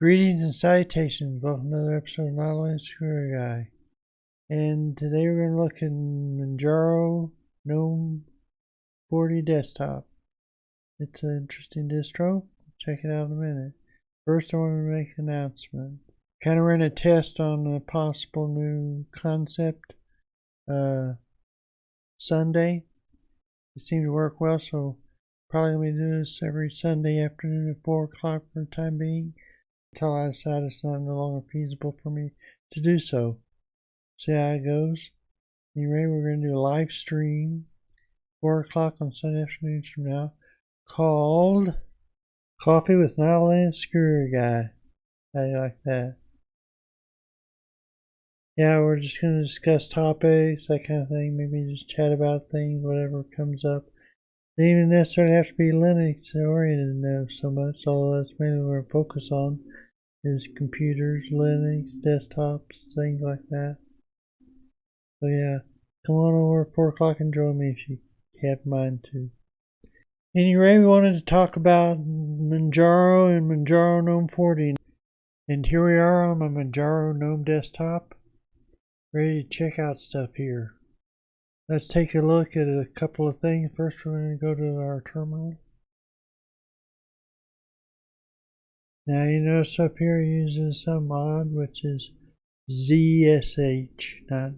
Greetings and salutations. Welcome to another episode of Not Square Guy. And today we're going to look at Manjaro Gnome 40 desktop. It's an interesting distro. Check it out in a minute. First, I want to make an announcement. Kind of ran a test on a possible new concept Sunday. It seemed to work well, so probably going to be doing this every Sunday afternoon at 4 o'clock for the time being, until I decide it's no longer feasible for me to do so. See how it goes. Anyway, we're going to do a live stream 4 o'clock on Sunday afternoons from now, called Coffee with Not Square Guy. How do you like that? Yeah, we're just going to discuss topics, that kind of thing. Maybe just chat about things, whatever comes up. They don't even necessarily have to be Linux oriented so much, although that's mainly what we're focused on. Is computers, Linux, desktops, things like that. So yeah, come on over at 4 o'clock and join me if you have mind to. Anyway, we wanted to talk about Manjaro and Manjaro Gnome 40. And here we are on my Manjaro Gnome desktop, ready to check out stuff here. Let's take a look at a couple of things. First, we're going to go to our terminal. Now you notice up here it uses some mod, which is ZSH, not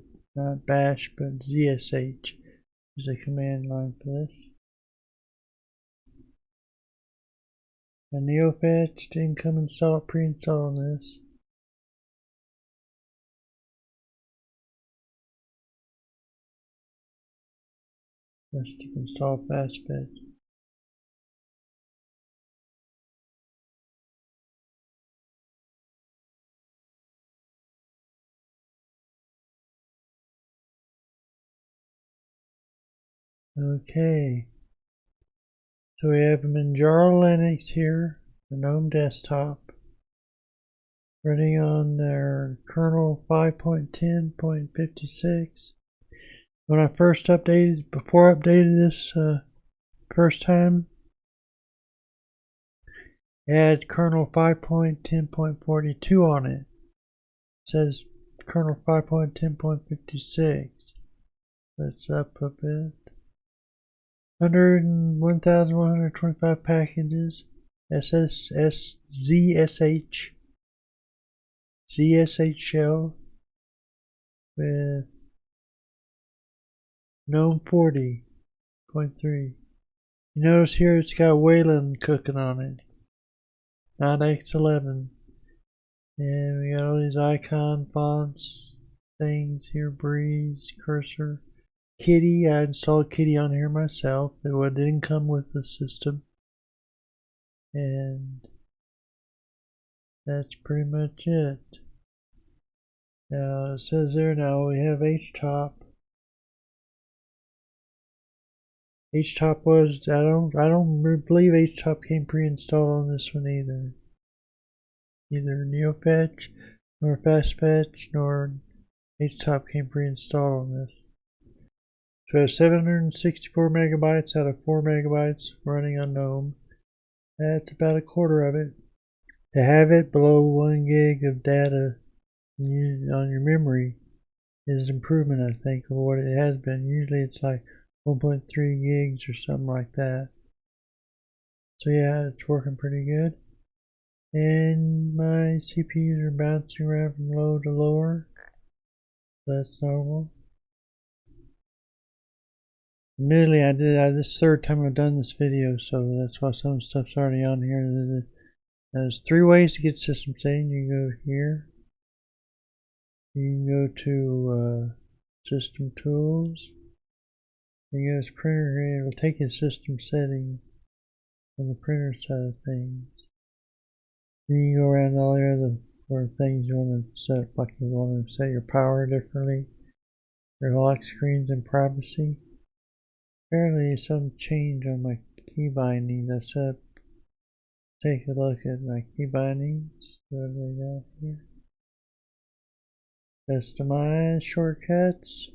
bash, but ZSH is a command line for this. And NeoFetch didn't come installed, pre-installed on this. Let's install FastFetch. Okay, so we have Manjaro Linux here, the GNOME desktop, running on their kernel 5.10.56. When I first updated, before I updated this first time, it had kernel 5.10.42 on it. It says kernel 5.10.56. That's up a bit. 1,125 packages, ZSH shell with GNOME 40.3. You notice here it's got Wayland cooking on it, not X11. And we got all these icon fonts, things here, breeze, cursor. Kitty, I installed Kitty on here myself. It didn't come with the system. And that's pretty much it. Now it says there now we have HTOP. HTOP was, I don't believe HTOP came pre-installed on this one either. Neither NeoFetch nor FastFetch nor HTOP came pre-installed on this. So I have 764 megabytes out of 4 megabytes running on GNOME. That's about a quarter of it. To have it below 1 gig of data on your memory is an improvement, I think, of what it has been. Usually it's like 1.3 gigs or something like that. So yeah, it's working pretty good. And my CPUs are bouncing around from low to lower. That's normal. Admittedly, this third time I've done this video, so that's why some stuff's already on here. There's 3 ways to get system setting. You can go here. You can go to System Tools. You go to Printer here. It'll take you to System Settings on the printer side of things. Then you go around all the other things you want to set, like you want to set your power differently, your lock screens and privacy. Apparently some change on my key bindings. I set up, take a look at my key bindings. What do we got here? Customize shortcuts.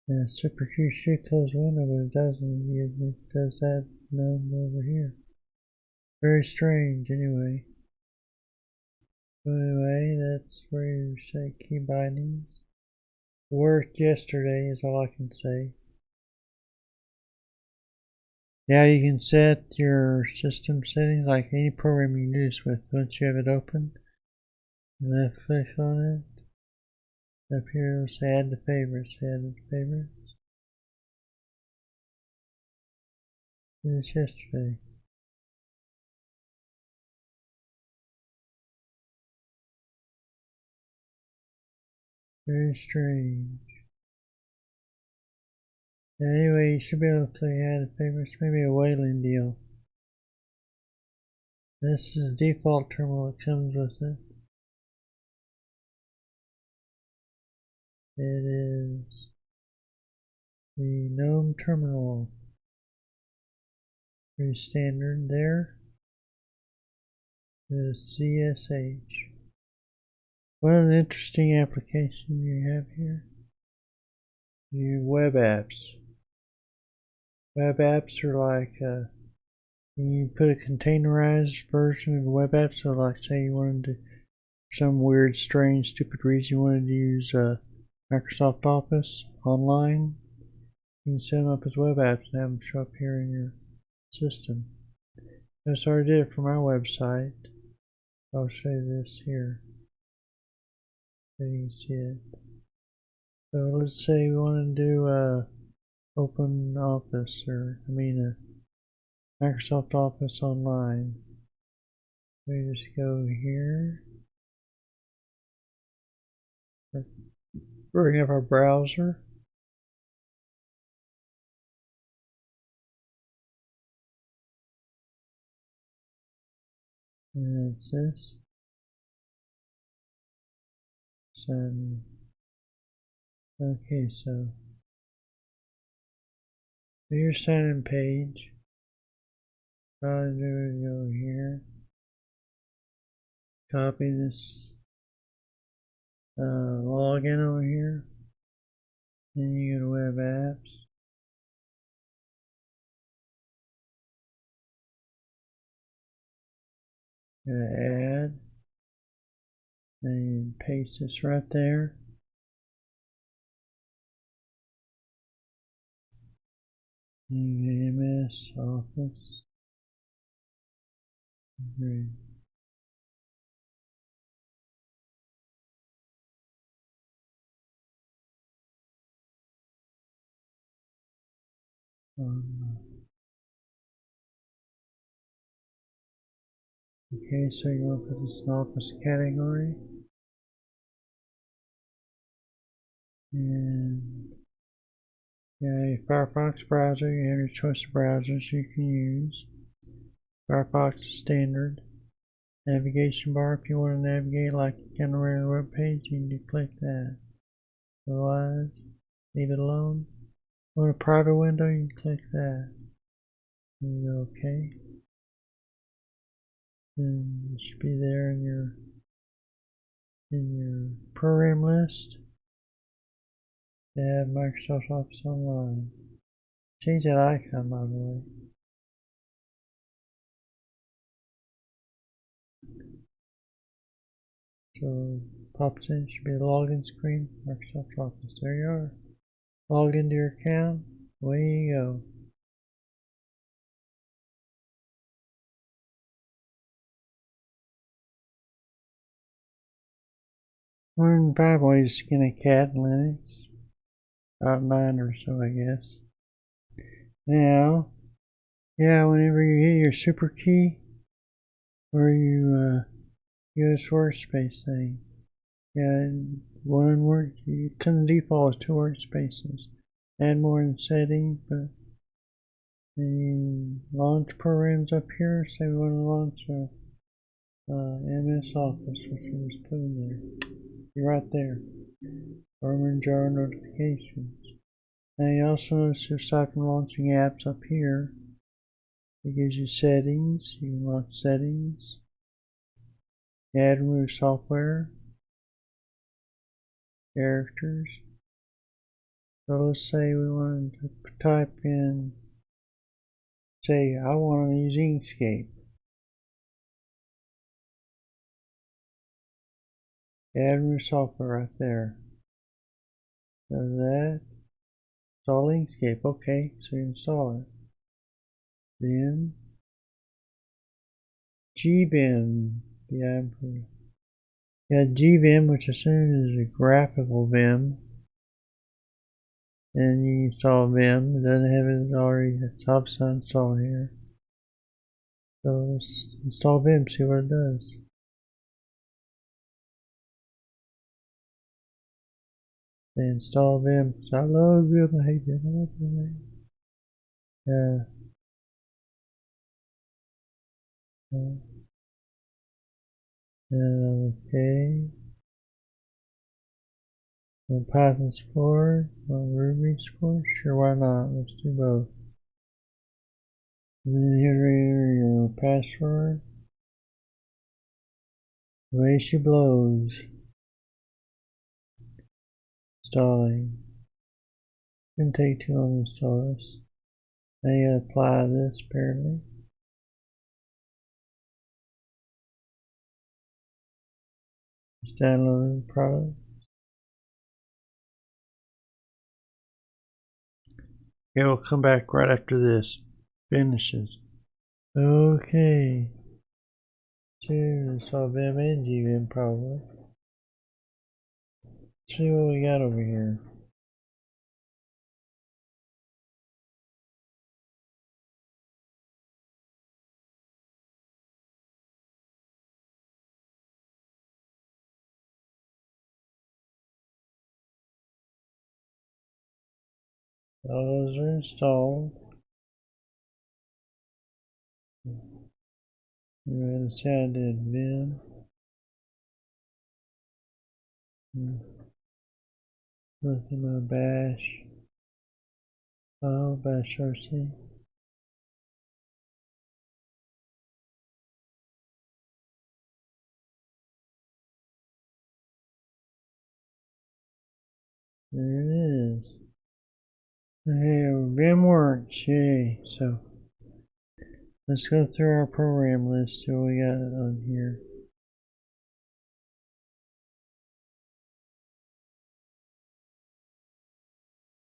And super Q should close window, but it doesn't. It does that none over here. Very strange, anyway. But anyway, that's where you say key bindings. Worked yesterday is all I can say. Yeah, you can set your system settings like any program you can do this with. Once you have it open, left click on it. Up here it'll say add to favorites. Add to favorites. Did this yesterday. Very strange. Anyway, you should be able to add to favorites. Maybe a whaling deal. This is the default terminal that comes with it. It is the Gnome terminal. Pretty standard there. The CSH. What an interesting application you have here. Your web apps. Web apps are like you put a containerized version of web apps. So, like, say you wanted to, for some weird, strange, stupid reason, you wanted to use Microsoft Office online. You can set them up as web apps and have them show up here in your system. That's how I did it for my website. I'll show you this here so you can see it. So let's say we want to do Open Office, or Microsoft Office Online. We just go here, bring up our browser, and it's this. Okay, so your sign-in page. All I do is go here, copy this login over here, then you go to Web Apps. Add, and you paste this right there. MS Office. Great. Okay, so you want to put this in Office category. And yeah, Firefox browser, you have your choice of browsers you can use. Firefox is standard. Navigation bar, if you want to navigate like on a regular web page, you can click that. Otherwise, leave it alone. Want a private window, you can click that. And you go OK. Then it should be there in your program list. They have Microsoft Office Online. Change that icon, by the way. So pops in, should be a login screen, Microsoft Office. There you are. Log into your account. Away you go. One in 5 ways to skin a cat in Linux. About 9 or so, I guess. Now, yeah, whenever you hit your super key, or you use workspace thing, yeah, one work, it's in the default is 2 workspaces. Add more in settings, but the launch programs up here, say we want to launch MS Office, which we just put in there. You're right there. Or Manjaro notifications. Now you also notice aside from launching apps up here, it gives you settings. You can launch settings, add and remove software, characters. So let's say we wanted to type in, say I want to use Inkscape. Add new software right there. So that. Install Inkscape. Okay, so you install it. Then GVim. Yeah, GVim, which I assume is a graphical Vim. And you install Vim. It doesn't have it already. The top's not installed here. So let's install Vim, see what it does. They install Vim. So I love Vim. I hate Vim. I love Vim. Okay. On Python support, on Ruby support, sure, why not? Let's do both. And then here your password. The way she blows. Installing. Didn't take too long to install this. Now you gotta apply this apparently. Just download the product. Okay, we'll come back right after this finishes. Okay. Cheers. Saw Vim and GVim probably. Let's see what we got over here. All those are installed. You're going to say I did Vim. Look at my bash. Oh, bash RC. There it is. Okay, Vim works. Yay. So let's go through our program list. See what we got on here.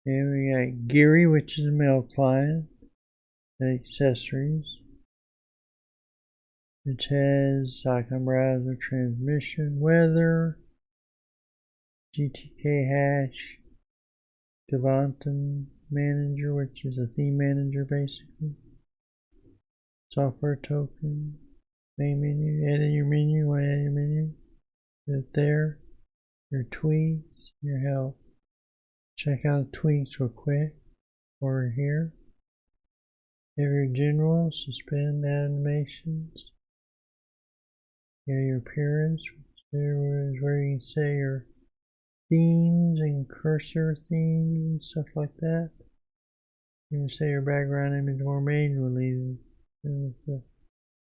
Okay, we got Geary, which is a mail client. Accessories, which has icon browser, transmission, weather, GTK hash, Devanton manager, which is a theme manager basically, software token, main menu, edit your menu, want to edit your menu, put it there, your tweaks, your help. Check out the tweaks real quick over here. Have your general, suspend animations. Your appearance, there is where you can say your themes and cursor themes and stuff like that. You can say your background image more manually than with the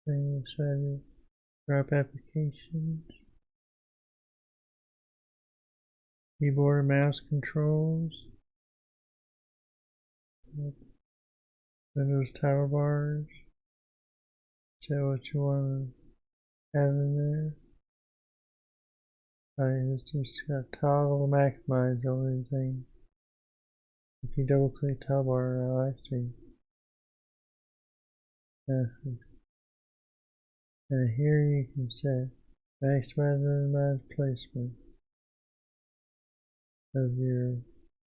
thing inside drop applications. Keyboard and mouse controls. Windows title bars. Say what you want to have in there. It's just got toggle maximize the only thing. If you double click toggle bar, oh, I see. And here you can set maximize and minimize placement of your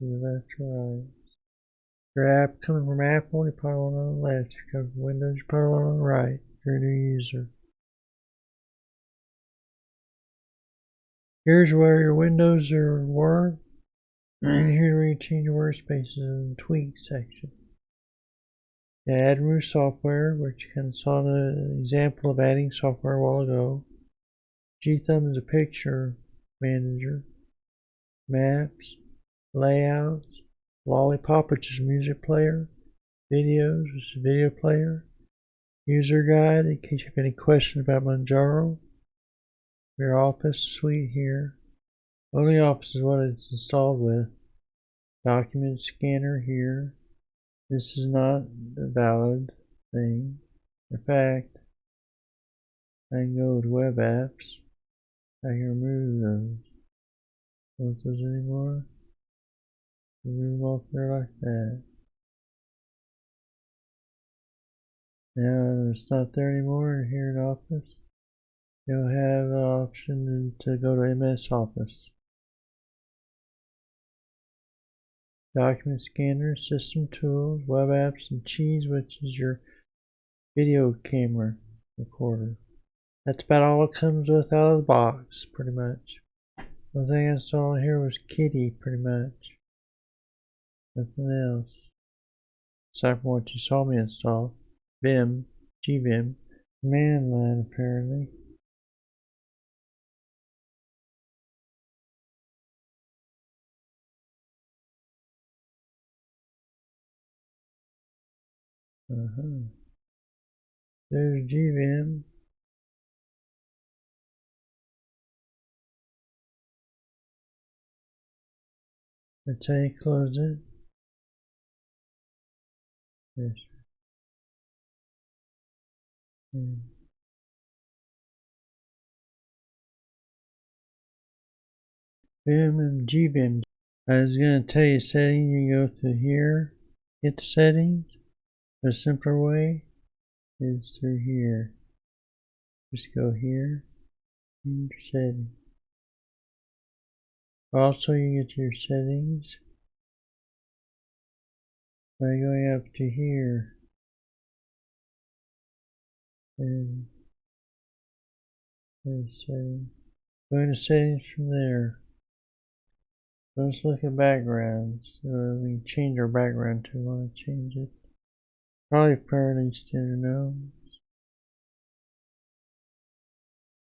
left to right. Your app coming from Apple, you probably want on the left. If you come from Windows, you probably want on the right. If you're a new user. Here's where your windows are work. And here where you change your workspaces in the tweak section. Add new software, which you kind of saw an example of adding software a while ago. Gthumb is a picture manager. Maps, layouts, Lollipop, which is a music player. Videos, which is a video player. User guide, in case you have any questions about Manjaro. Your office suite here. Only office is what it's installed with. Document scanner here. This is not a valid thing. In fact, I can go to web apps. I can remove those. Don't want those anymore. Remove them off there like that. Now it's not there anymore here in Office. You'll have an option to go to MS Office. Document scanner, system tools, web apps, and cheese, which is your video camera recorder. That's about all it comes with out of the box, pretty much. The thing I installed here was Kitty, pretty much. Nothing else. Aside from what you saw me install. Vim, GVim, command line apparently. There's GVim. That's how you close it. Yes. Vim and GVim. I was going to tell you setting. You go to here, hit the settings. A simpler way is through here. Just go here, and settings. Also, you get your settings by going up to here and settings. Go into settings from there. Let's look at backgrounds. We can change our background to want to change it. Probably fairly standard Gnome.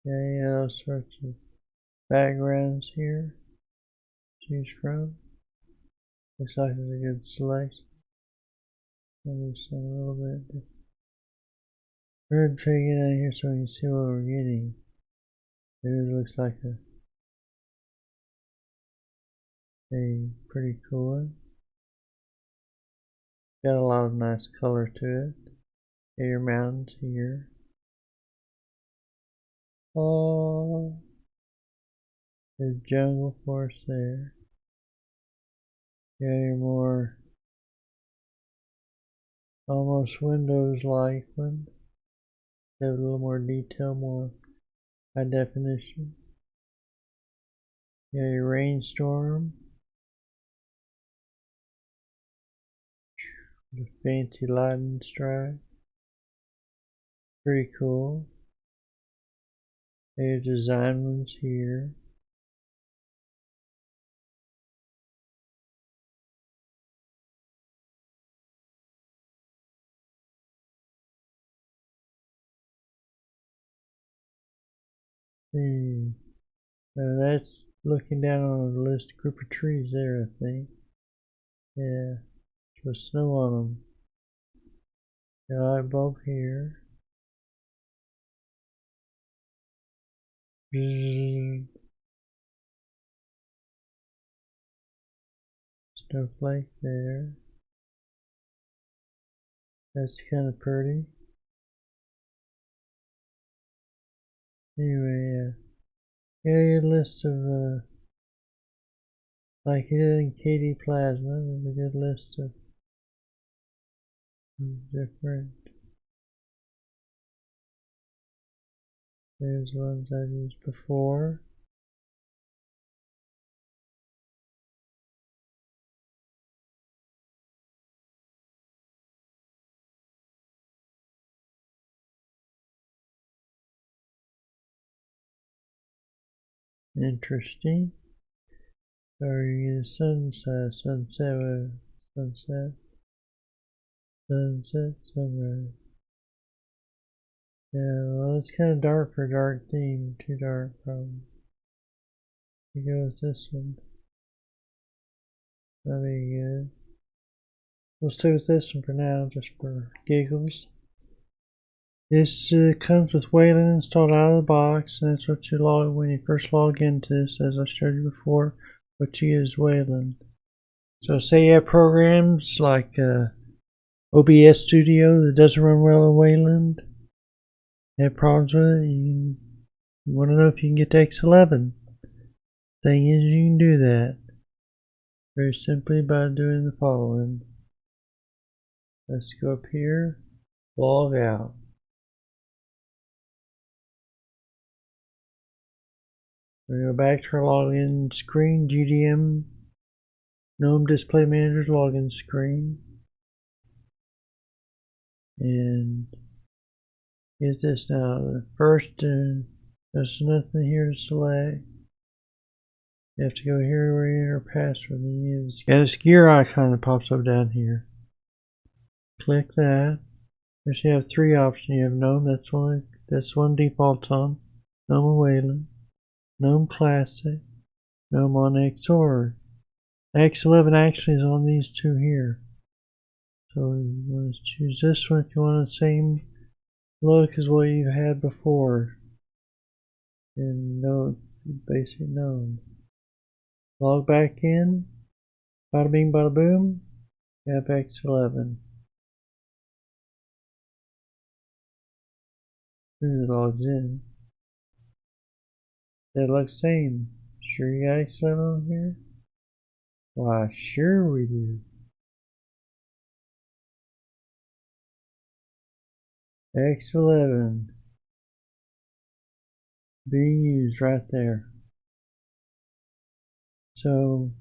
Yeah, all sorts of backgrounds here to choose from. Looks like it's a good selection. Maybe some a little bit different. We're going to try to get out of here so we can see what we're getting. It looks like a pretty cool one. Got a lot of nice color to it. Got your mountains here. Oh, there's jungle forest there. Got your more almost Windows-like one. Have a little more detail, more high definition. Got your rainstorm. The fancy lightning strike. Pretty cool. There's design ones here. That's looking down on a list group of trees there, I think. Yeah, with snow on them. Got a light bulb here. Snowflake there. That's kind of pretty. Anyway, yeah, a list of like it in KD Plasma. There's a good list of different. There's ones I've used before. Interesting. Or you get a sunset, sunset, sunrise. Yeah, well, it's kind of dark for a dark theme. Too dark, probably. We go with this one. That'll be good. We'll stay with this one for now, just for giggles. This comes with Wayland installed out of the box, and that's what you log when you first log into this. As I showed you before, what you use Wayland. So say you have programs like OBS Studio that doesn't run well in Wayland, have problems with it, you can You want to know if you can get to X11. Thing is, you can do that very simply by doing the following. Let's go up here, log out. We go back to our login screen, GDM Gnome Display Manager's login screen. And is this now? First, there's nothing here to select. You have to go here where you enter password. Yeah, this gear icon that pops up down here. Click that. There's you have three options. You have Gnome, that's one default on. Gnome Wayland, Gnome Classic, Gnome on XOR. X11 actually is on these two here. So you want to choose this one if you want the same look as what you've had before. And no basic Gnome. Log back in. Bada bing bada boom. You have X11. As soon as it logs in. That looks same. Sure you got X11 on here? Why, sure we do. X11 being used right there. So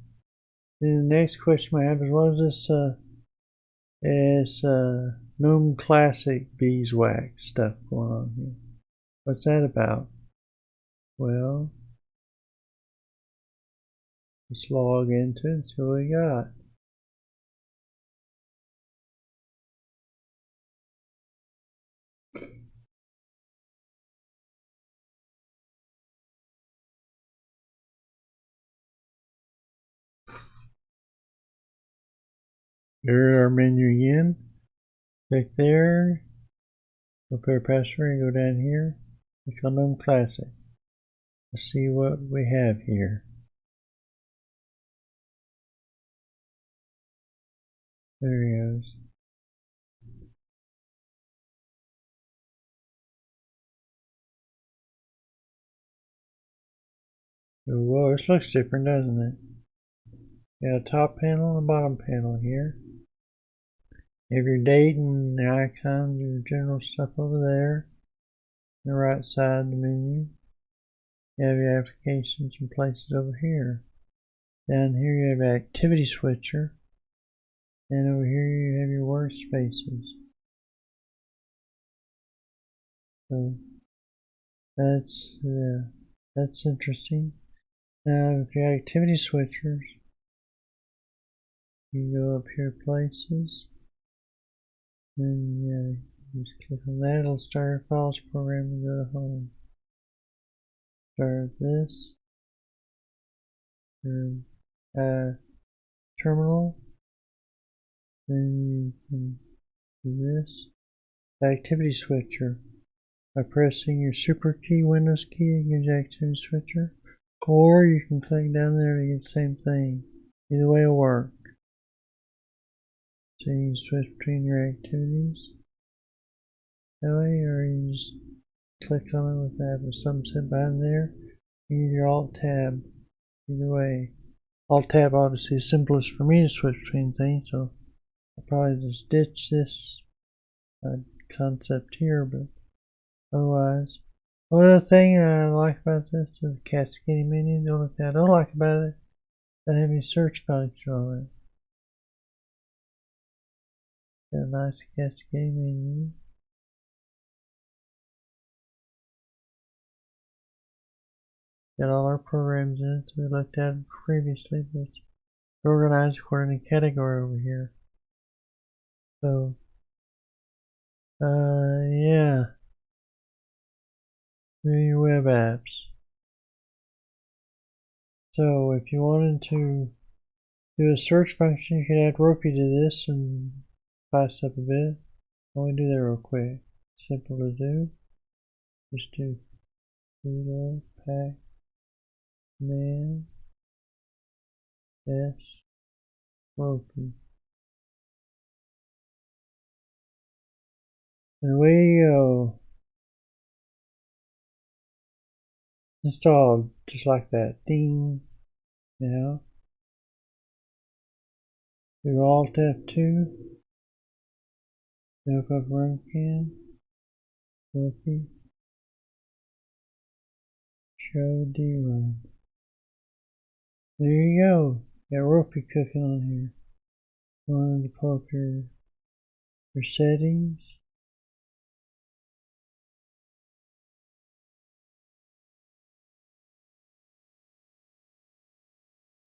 then the next question I have is, what is this Gnome Classic beeswax stuff going on here? What's that about? Well, let's log into it and see what we got. There's our menu again. Click there. Go put our password and go down here. Click on Gnome Classic. Let's see what we have here. There he goes. Oh, whoa, this looks different, doesn't it? Got a top panel and a bottom panel here. You have your date and the icons, your general stuff over there. On the right side of the menu. You have your applications and places over here. Down here you have activity switcher. And over here you have your workspaces. So that's interesting. Now with your activity switchers, you go up here places. And you just click on that, it'll start your files program and go to home. Start this. Your terminal. Then you can do this. The activity switcher. By pressing your super key, Windows key, it gives you activity switcher. Or you can click down there to get the same thing. Either way will work. So you can switch between your activities that way, or you just click on it with that with something set behind there. You use your Alt Tab. Either way. Alt Tab obviously is simplest for me to switch between things, so I'll probably just ditch this concept here, but otherwise. One other thing I like about this is the cascading menu. The only thing I don't like about it, I have any search function on it. Got a nice cascading menu. Got all our programs in it, so we looked at it previously, but it's organized according to category over here. So, yeah. Do your web apps. So, if you wanted to do a search function, you could add Ropey to this and spice up a bit. Let me do that real quick. Simple to do. Just do sudo pack man s Ropey. And away you go. installed just like that. Ding. Now, do Alt F2. Look up run can. Copy. Show D-run. There you go. Got Ropey cooking on here. Wanted to pull up your settings.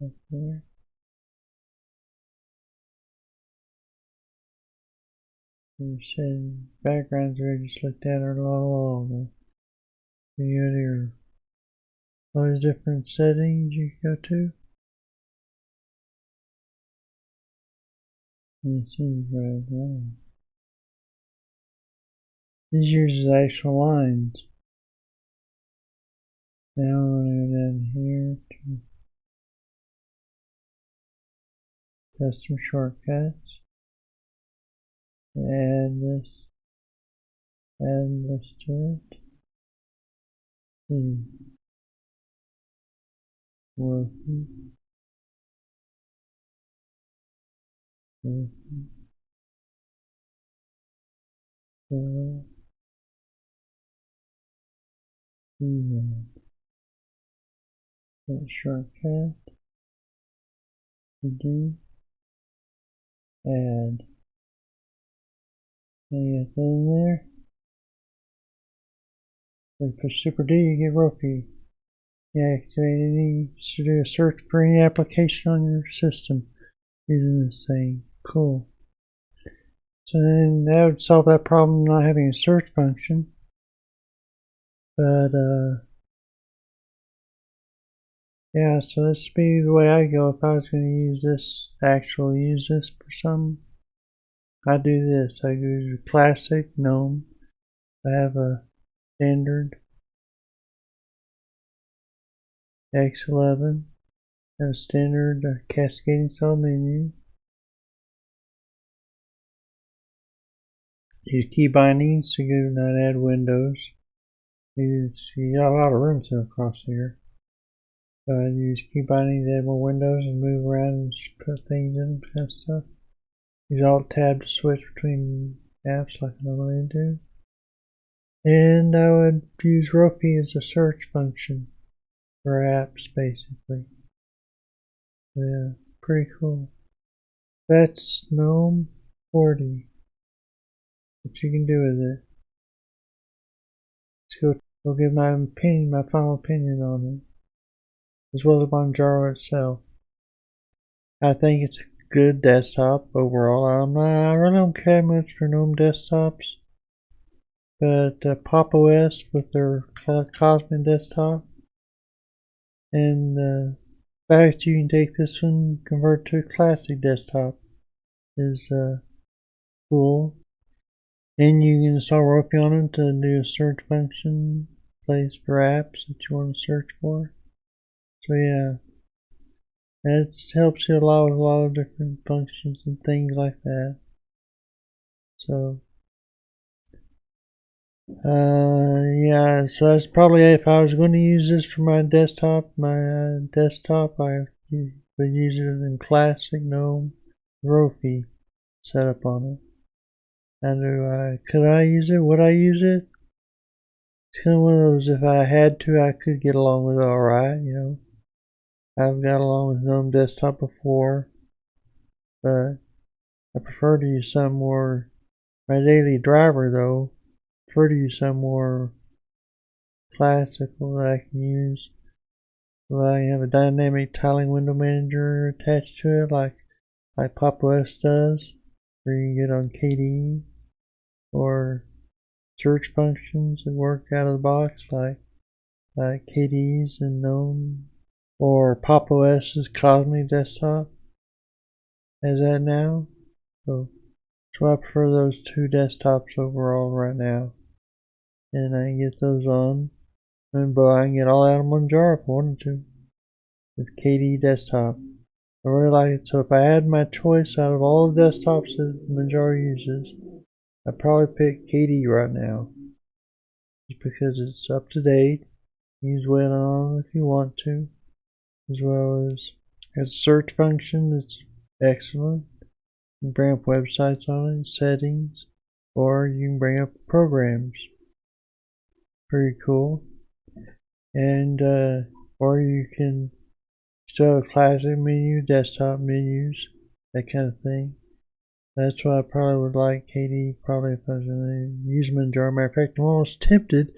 Up there. Your settings. Backgrounds we just looked at are all the your all these different settings you can go to. This is right now. These uses actual lines. Now I'm going to go down here to custom shortcuts. Add this to it. Working. That shortcut. Do add. And you get that in there. When you push Super D, you get Ropey. Yeah, you need to do a search for any application on your system using this thing. Cool. So then that would solve that problem not having a search function. But yeah, so this would be the way I go if I was going to use this, actually use this for some. I do this. I use a classic Gnome. I have a standard X11. I have a standard cascading style menu. Use key bindings to go not add windows. You got a lot of room to across here. So I use key bindings to add more windows and move around and put things in kind of stuff. Use Alt Tab to switch between apps like I normally do. And I would use Ropey as a search function for apps basically. Yeah, pretty cool. That's Gnome 40. What you can do with it. Let's go give my opinion, my final opinion on it, as well as Manjaro itself. I think it's a good desktop overall. I really don't care much for Gnome desktops, but Pop! OS with their Cosmic desktop, and the fact you can take this one, convert to a classic desktop, is cool. And you can install Ropey on it to do a search function, place for apps that you want to search for. So yeah, that helps you a lot with a lot of different functions and things like that. So yeah, so that's probably if I was going to use this for my desktop. I would use it in classic Gnome Ropey setup on it. And could I use it? Would I use it? It's kind of one of those, if I had to, I could get along with it alright, you know. I've got along with Gnome Desktop before, but I prefer to use some more, my daily driver though, I prefer to use some more classical that I can use. Well, I have a dynamic tiling window manager attached to it, like Pop! OS does, where you can get on KDE, or search functions that work out of the box, like KDE's and Gnome, or Pop! OS's Cosmic desktop has that now. So I prefer those two desktops overall right now, and I can get those on. But I can get all out of Manjaro if I wanted to with KDE desktop. I really like it. So if I had my choice out of all the desktops that Manjaro uses, I'd probably pick KDE right now, just because it's up to date. use wet on if you want to, as well as a search function that's excellent. You can bring up websites on it, settings, or you can bring up programs. Pretty cool. And or you can still have a classic menu, desktop menus, that kind of thing. That's what I probably would like, Katie, probably if I was going to use Manjaro. Matter of fact, I'm almost tempted to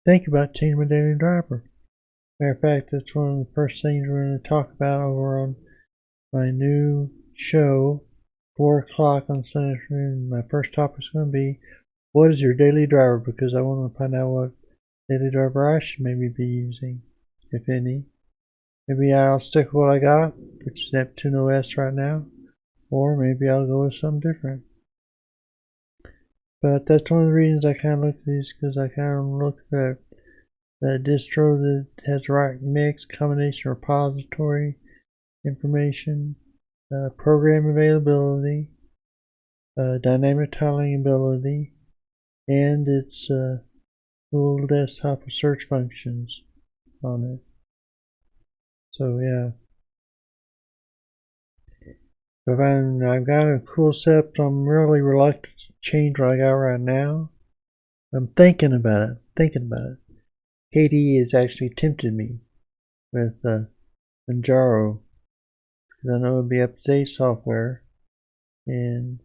think about changing my daily driver. Matter of fact, that's one of the first things we're going to talk about over on my new show, 4 o'clock on Sunday afternoon. My first topic is going to be, what is your daily driver? Because I want to find out what daily driver I should maybe be using, if any. Maybe I'll stick with what I got, which is Neptune OS right now, or maybe I'll go with something different. But that's one of the reasons I kind of look at these, because I kind of look at that distro that has the right mix, combination, repository information, program availability, dynamic tiling ability, and its little desktop with search functions on it. So yeah. I've got a cool setup, so I'm really reluctant to change what I got right now. I'm thinking about it. Katie has actually tempted me with Manjaro, because I know it'll be up-to-date software, but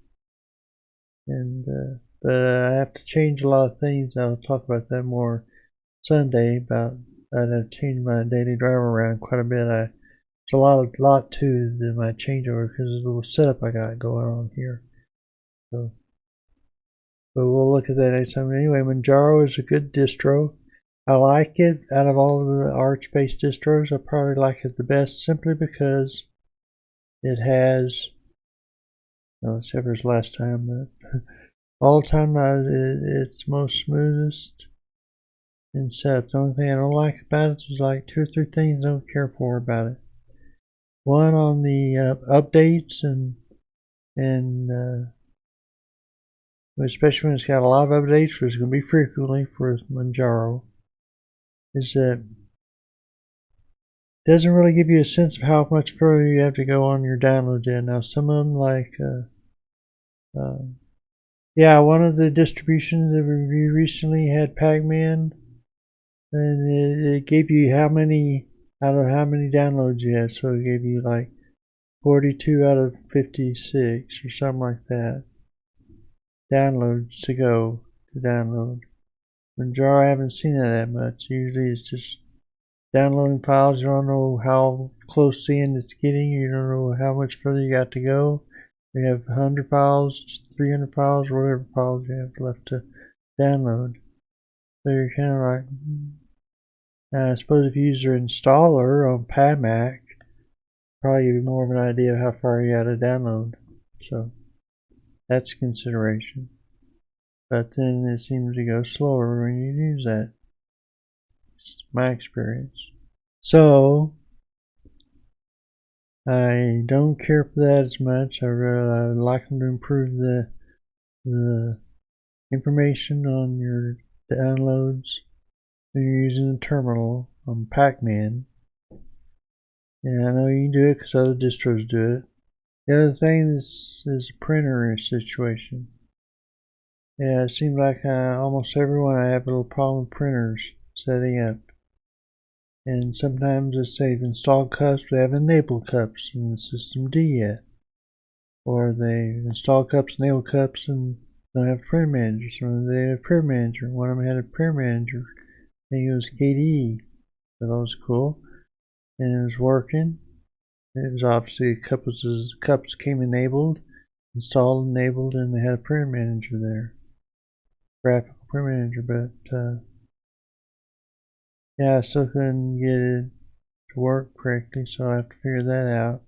I have to change a lot of things. I'll talk about that more Sunday. I'd have changed my daily driver around quite a bit. It's a lot to my changeover because of the little setup I got going on here. So, but we'll look at that next time. Anyway, Manjaro is a good distro. I like it. Out of all of the Arch-based distros, I probably like it the best simply because it has, except for this last time, but all the time it's most smoothest in setup. The only thing I don't like about it is like 2 or 3 things I don't care for about it. One on the updates and especially when it's got a lot of updates, which is going to be frequently for Manjaro, is that it doesn't really give you a sense of how much further you have to go on your download yet. Now some of them like one of the distributions that we reviewed recently had Pac-Man, and it gave you how many out of how many downloads you had. So it gave you like 42 out of 56 or something like that downloads to go to download. Manjaro, I haven't seen it that much. Usually it's just downloading files. You don't know how close to the end it's getting. You don't know how much further you got to go. You have 100 files, 300 files, or whatever files you have left to download. So you're kind of like, now I suppose if you use your installer on PadMac, probably give you more of an idea of how far you got to download. So that's a consideration. But then it seems to go slower when you use that. It's my experience. So I don't care for that as much. I would like them to improve the information on your downloads when you're using the terminal on Pac-Man. And I know you can do it because other distros do it. The other thing is a printer situation. Yeah, it seems like almost everyone I have a little problem with printers setting up. And sometimes it says installed cups, but they haven't enabled cups in the system D yet. Or they install cups, enable cups, and don't have print managers. Or they have print manager. One of them had a print manager. I think it was KDE. So that was cool. And it was working. It was obviously cups came enabled, installed, enabled, and they had a print manager there. Graphical print manager, but yeah, I still couldn't get it to work correctly, so I have to figure that out.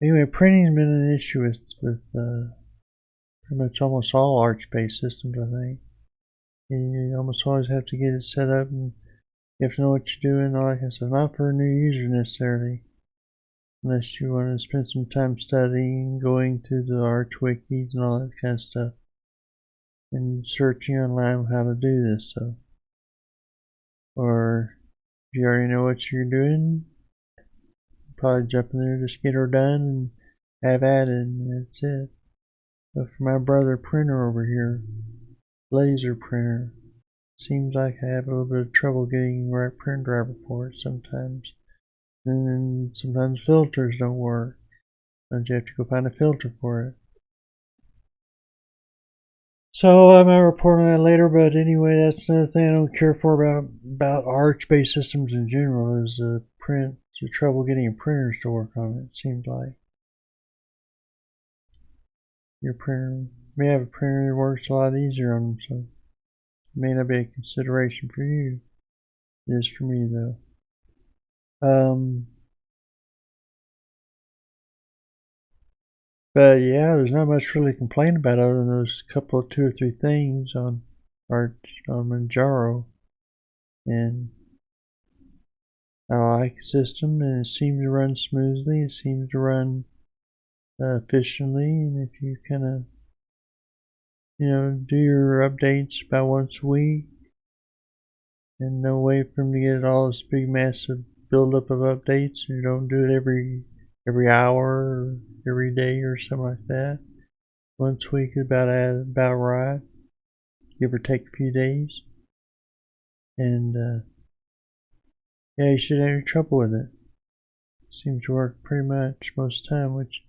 Anyway, printing's been an issue with pretty much almost all Arch-based systems, I think. You almost always have to get it set up, and you have to know what you're doing. Like I said, not for a new user necessarily, unless you want to spend some time studying, going through the Arch wikis and all that kind of stuff, and searching online how to do this. So, or If you already know what you're doing, probably jump in there, just get her done and have at it, and that's it. But for my brother printer over here, laser printer, seems like I have a little bit of trouble getting the right print driver for it sometimes. And then sometimes filters don't work. Sometimes you have to go find a filter for it. So I might report on that later, but anyway, that's another thing I don't care for about Arch-based systems in general is the trouble getting a printers to work on it, seems like. Your printer may have a printer that works a lot easier on them, so it may not be a consideration for you. It is for me though. But yeah, there's not much really to complain about other than those couple of 2 or 3 things on Manjaro. And I like the system, and it seems to run smoothly. It seems to run efficiently, and if you kind of do your updates about once a week, and no way for them to get all this big massive buildup of updates. You don't do it every hour or every day or something like that. Once a week is about right, give or take a few days, and yeah, you shouldn't have any trouble with it. Seems to work pretty much most of the time, which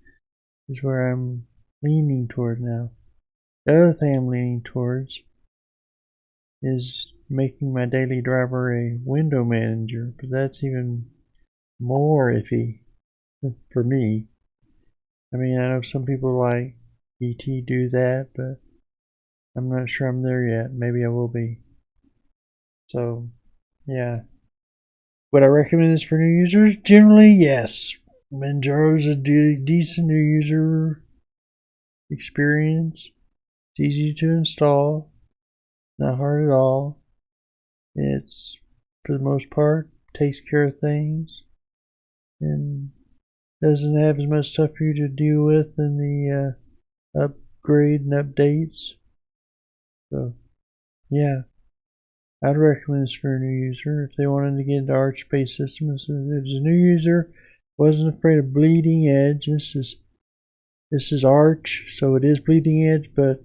is where I'm leaning toward now. The other thing I'm leaning towards is making my daily driver a window manager, but that's even more iffy for me. I mean, I know some people like ET do that, but I'm not sure I'm there yet. Maybe I will be. So, yeah. Would I recommend this for new users? Generally, yes. Manjaro's a decent new user experience. It's easy to install, not hard at all. It's, for the most part, takes care of things and doesn't have as much stuff for you to deal with in the upgrade and updates. So, yeah. I'd recommend this for a new user if they wanted to get into Arch-based systems. If it's a new user, wasn't afraid of bleeding edge. This is Arch, so it is bleeding edge, but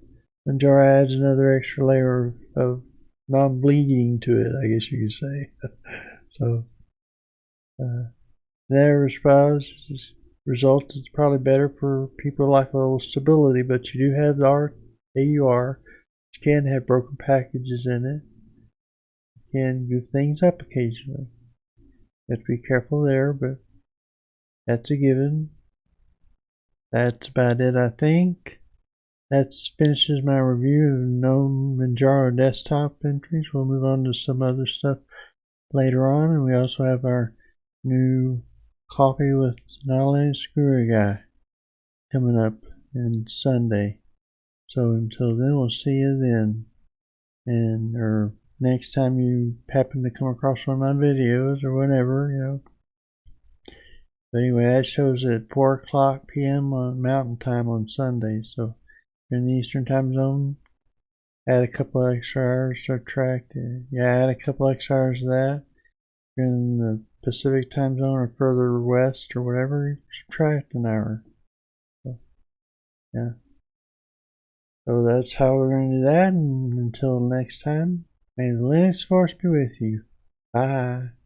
Manjaro adds another extra layer of non-bleeding to it, I guess you could say. So that result is probably better for people like a little stability, but you do have the AUR, which can have broken packages in it. Can goof things up occasionally. You have to be careful there, but that's a given. That's about it, I think. That finishes my review of Gnome Manjaro desktop entries. We'll move on to some other stuff later on, and we also have our new coffee with Nolly Screwy Guy coming up on Sunday. So until then, we'll see you then, or next time you happen to come across one of my videos or whatever, But anyway, that shows at 4 o'clock p.m. on Mountain Time on Sunday. So in the Eastern Time Zone, add a couple of extra hours, subtract. Add a couple extra hours of that. In the Pacific Time Zone or further west or whatever, subtract an hour. So, yeah. So that's how we're going to do that. And until next time, may the Linux Force be with you. Bye.